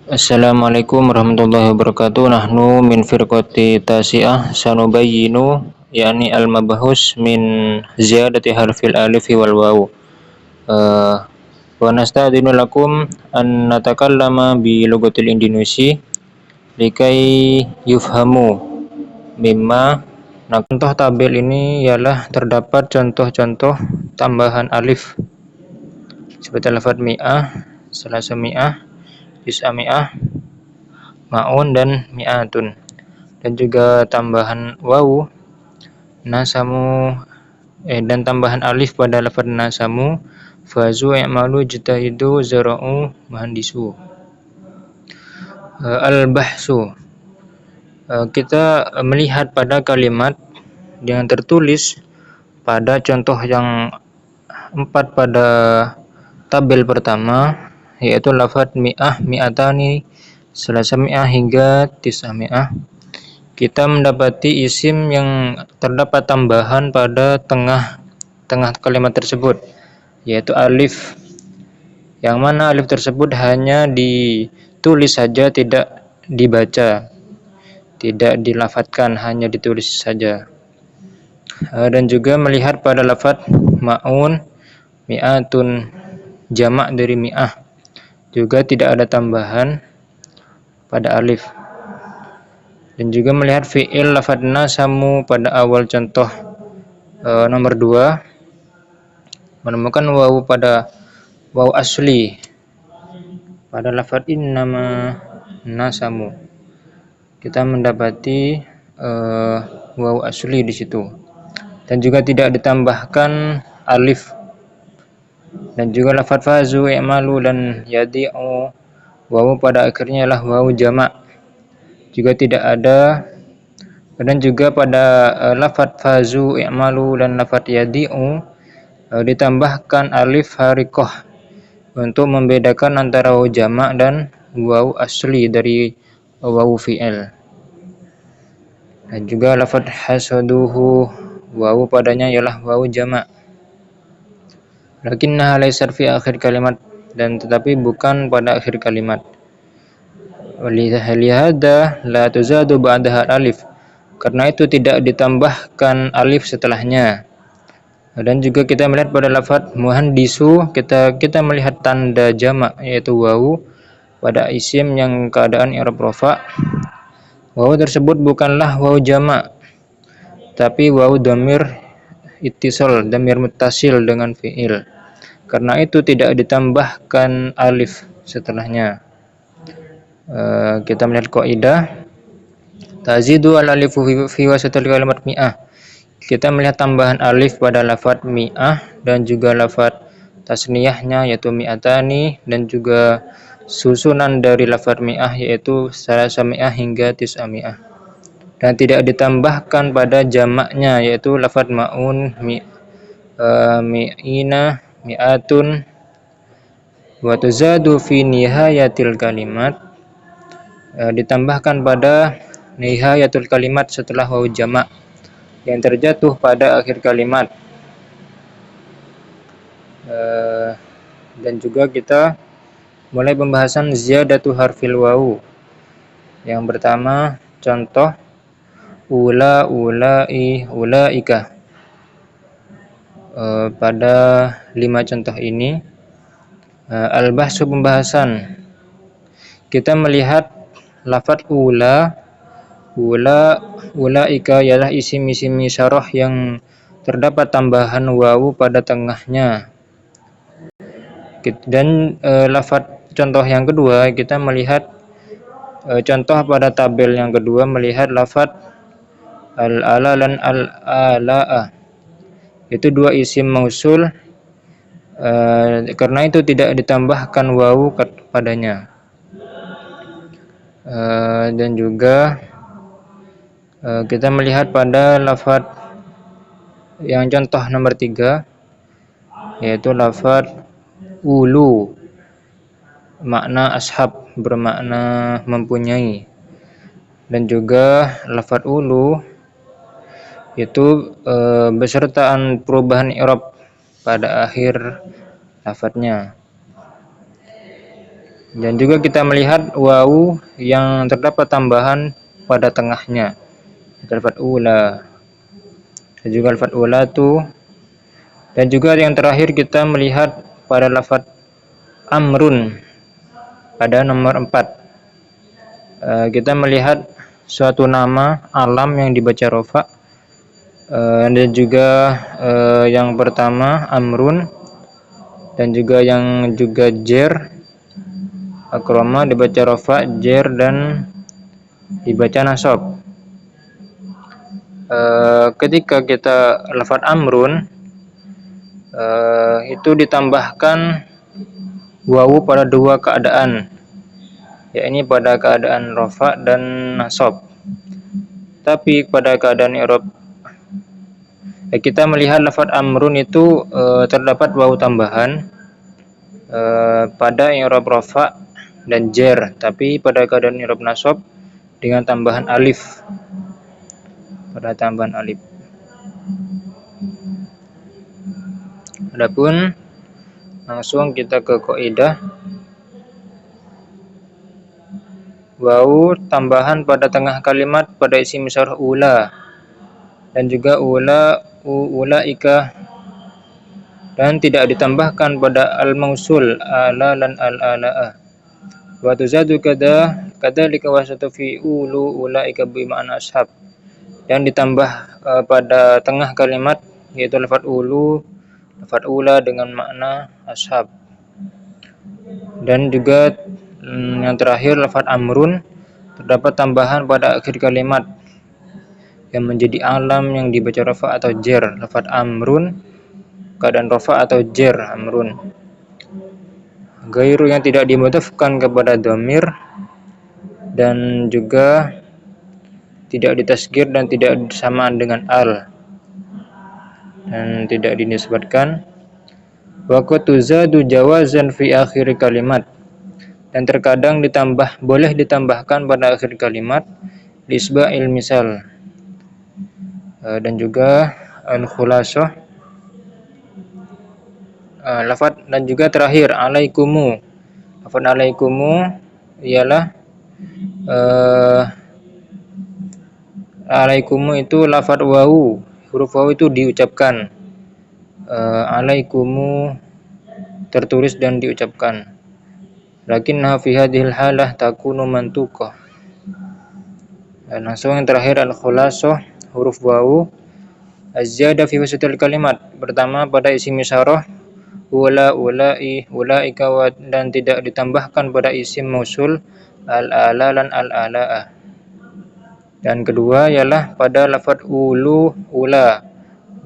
Assalamualaikum warahmatullahi wabarakatuh. Nahnu min firqati tasi'ah sanubayyinu yakni al-mabahus min ziyadati harfil alif wal waw. Wa nasta'dinu lakum an natakallama bi lugatil Indonesia likai yufhamu mimma. Nah, contoh tabel ini ialah terdapat contoh-contoh tambahan alif seperti lafaz mi'ah, salasami'ah, tis'ami'ah, ma'un dan mi'atun, dan juga tambahan wawu nasamu dan tambahan alif pada lafaz nasamu, fazu i'malu jitahidu zara'u mahandisu. Al-bahsu, kita melihat pada kalimat yang tertulis pada contoh yang 4 pada tabel pertama, yaitu lafaz mi'ah, mi'atani, salasami'ah hingga tis'ami'ah. Kita mendapati isim yang terdapat tambahan pada tengah kalimat tersebut, yaitu alif, yang mana alif tersebut hanya ditulis saja, tidak dibaca, tidak dilafadzkan, hanya ditulis saja. Dan juga melihat pada lafaz ma'un, mi'atun, jamak dari mi'ah, juga tidak ada tambahan pada alif. Dan juga melihat fi'il lafaz nasamu pada awal contoh nomor 2, menemukan wawu pada wawu asli pada lafaz innama nasamu. Kita mendapati wawu asli di situ, dan juga tidak ditambahkan alif. Dan juga lafaz fazu i'malu dan yadi'u, wawu pada akhirnya adalah wawu jamak, juga tidak ada. Dan juga pada lafaz fazu i'malu dan lafaz yadi'u ditambahkan alif harikoh untuk membedakan antara wawu jamak dan wawu asli dari wawu fi'il. Dan juga lafaz hasaduhu, wawu padanya ialah wawu jamak, lakinnaha laysat fi akhir kalimat, dan tetapi bukan pada akhir kalimat. Walihada la tuzadu ba'daha alif, karena itu tidak ditambahkan alif setelahnya. Dan juga kita melihat pada lafaz muhandisu, kita melihat tanda jamak, yaitu wawu pada isim yang keadaan i'rab rafa. Wawu tersebut bukanlah wawu jamak, tapi wawu dhamir ittisal, dhamir muttasil dengan fi'il. Karena itu tidak ditambahkan alif setelahnya. Kita melihat kaidah tazidu al-alifu fi wasatil kalimat mi'ah. Kita melihat tambahan alif pada lafaz mi'ah dan juga lafaz tasniyahnya yaitu mi'atani, dan juga susunan dari lafaz mi'ah yaitu salasami'ah hingga tis'ami'ah. Dan tidak ditambahkan pada jamaknya yaitu lafaz ma'un, mi'ina, mi'atun. Wa tuzadu fi nihayatil kalimat, ditambahkan pada nihayatul kalimat setelah wawu jamak yang terjatuh pada akhir kalimat. Dan juga kita mulai pembahasan ziyadatu harfil wawu. Yang pertama contoh ula, ulai, ulaika. Pada 5 contoh ini al-bahsu, pembahasan. Kita melihat lafaz ula, ulaika ialah isim-isim isyarah yang terdapat tambahan wawu pada tengahnya. Dan lafaz contoh yang kedua, kita melihat contoh pada tabel yang kedua, melihat lafaz al-ala dan al-ala'a. Itu 2 isim mausul, karena itu tidak ditambahkan wawu padanya. Dan juga kita melihat pada lafaz yang contoh nomor 3, yaitu lafaz ulu, makna ashab, bermakna mempunyai. Dan juga lafaz ulu itu besertaan perubahan i'rab pada akhir lafadznya. Dan juga kita melihat wawu yang terdapat tambahan pada tengahnya, lafaz ula. Dan juga lafaz ulatu. Dan juga yang terakhir kita melihat pada lafaz amrun pada nomor 4. Kita melihat suatu nama alam yang dibaca rofa, dan juga yang pertama amrun, dan juga yang juga jer akroma dibaca rofa, jer dan dibaca nasab. Ketika kita lafaz amrun itu ditambahkan wawu pada dua keadaan, yakni pada keadaan rofa dan nasab. Tapi pada keadaan i'rab kita melihat lafaz amrun itu terdapat wawu tambahan pada i'rab rofa dan jer, tapi pada keadaan i'rab nasab dengan tambahan alif, pada tambahan alif. Adapun langsung kita ke kaidah. Wawu tambahan pada tengah kalimat pada isim isyarah ula, dan juga ulaika, dan tidak ditambahkan pada al-mausul ala dan al-alaa. Wa tuzadu kadzalika wasatu fi ulaika bi ma'na ashab, dan ditambah pada tengah kalimat yaitu lafaz ula dengan makna ashab. Dan juga yang terakhir lafaz amrun terdapat tambahan pada akhir kalimat yang menjadi alam yang dibaca rafa atau jer, lafaz amrun keadaan rafa atau jer amrun. Gairu yang tidak dimudhafkan kepada dhamir, dan juga tidak ditasgir dan tidak bersamaan dengan al, dan tidak dinisbatkan. Wa tuzadu jawazan fi akhir kalimat, dan terkadang boleh ditambahkan pada akhir kalimat lisba'il misal. Dan juga al-khulasah lafaz. Dan juga terakhir alaikumu, lafaz alaikumu ialah alaikumu itu lafaz wawu, huruf wawu itu diucapkan, alaikumu tertulis dan diucapkan. Lakinna fi hadhil halah takunu mantuqah. Dan langsung yang terakhir al-khulasah, huruf wawu az-ziyada fi wasatil kalimat, pertama pada isim isyarah ulai, ulaika, dan tidak ditambahkan pada isim mausul al-ala dan al-alaa. Dan kedua ialah pada lafaz ula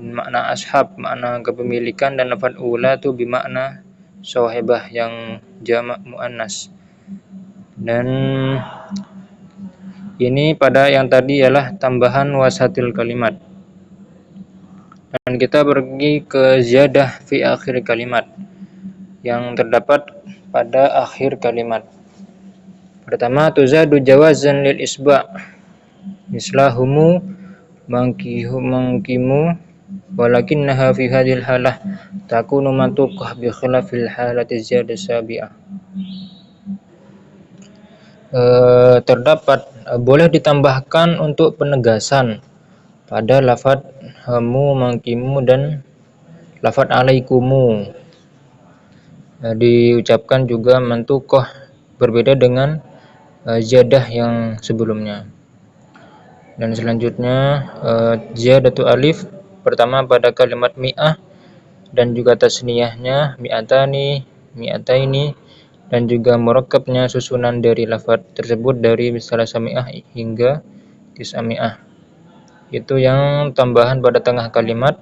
makna ashab, makna kepemilikan, dan lafaz ula itu bermakna sahibah yang jamak muannas. Dan ini pada yang tadi ialah tambahan wasatil kalimat. Dan kita pergi ke ziyadah fi akhir kalimat yang terdapat pada akhir kalimat. Pertama, tuzadu jawazan lil isba' mislahumu mangkimu walakinnaha fi hadhil halah takunu mantuqah bi khilafil halati ziyadah sabi'ah. Terdapat boleh ditambahkan untuk penegasan pada lafaz hamu mangkimu dan lafaz alaikumu, diucapkan juga mantuqah, berbeda dengan ziyadah yang sebelumnya. Dan selanjutnya ziyadatu alif, pertama pada kalimat mi'ah dan juga tasniyahnya mi'atani, mi'ataini, dan juga murakkabnya susunan dari lafaz tersebut dari salasa mi'ah hingga tis'ami'ah. Itu yang tambahan pada tengah kalimat.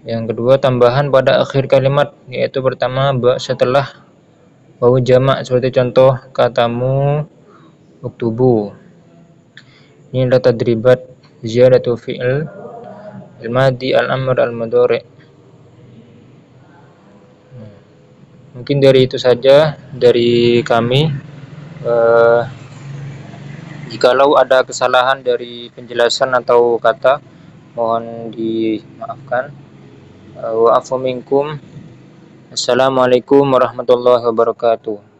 Yang kedua tambahan pada akhir kalimat, yaitu pertama setelah wawu jamak, seperti contoh katamu uktubu. Ini adalah tadribat ziyadatu fi'il al-madi, al-amr, al-mudhari'. Mungkin dari itu saja dari kami. Jikalau ada kesalahan dari penjelasan atau kata, mohon dimaafkan. Wa afu minkum. Assalamualaikum warahmatullahi wabarakatuh.